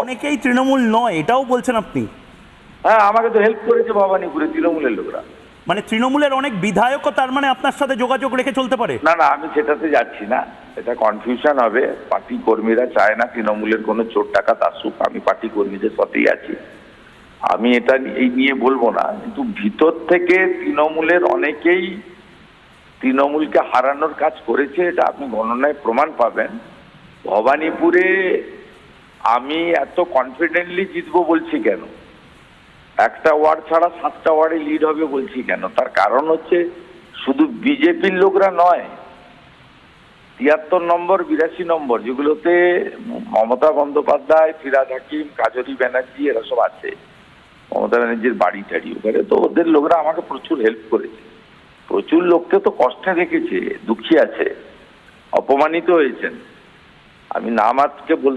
অনেকেই তৃণমূল নয় এটাও বলছেন আপনি? হ্যাঁ, আমাকে তো হেল্প করেছে ভবানীপুরে তৃণমূলের লোকরা। মানে তৃণমূলের অনেক বিধায়কও তার মানে আপনার সাথে যোগাযোগ রেখে চলতে পারে? না না, আমি সেটাতে যাচ্ছি না, এটা কনফিউশন হবে। পার্টি কর্মীরা চায় না তৃণমূলের কোনো চোর টাকা আসুক, আমি পার্টি কর্মীদের সাথেই আছি, আমি এটা এই নিয়ে বলবো না। কিন্তু ভিতর থেকে তৃণমূলের অনেকেই তৃণমূলকে হারানোর কাজ করেছে, এটা আপনি গণনায় প্রমাণ পাবেন। ভবানীপুরে আমি এত কনফিডেন্টলি জিতবো বলছি কেন, একটা ওয়ার্ড ছাড়া 7টা ওয়ার্ডে লিড হবে বলছি কেন, তার কারণ হচ্ছে শুধু বিজেপির লোকরা নয়, 73 নম্বর 82 নম্বর যেগুলোতে মমতা বন্দ্যোপাধ্যায়, ফিরহাদ হাকিম, কাজরি ব্যানার্জি এরা সব আছে, মমতা ব্যানার্জির বাড়ি টাড়ি ওখানে, তো ওদের লোকরা আমাকে প্রচুর হেল্প করেছে, প্রচুর লোককে তো কষ্টে রেখেছে, দুঃখী আছে, অপমানিত হয়েছেন। আমি নাম আজকে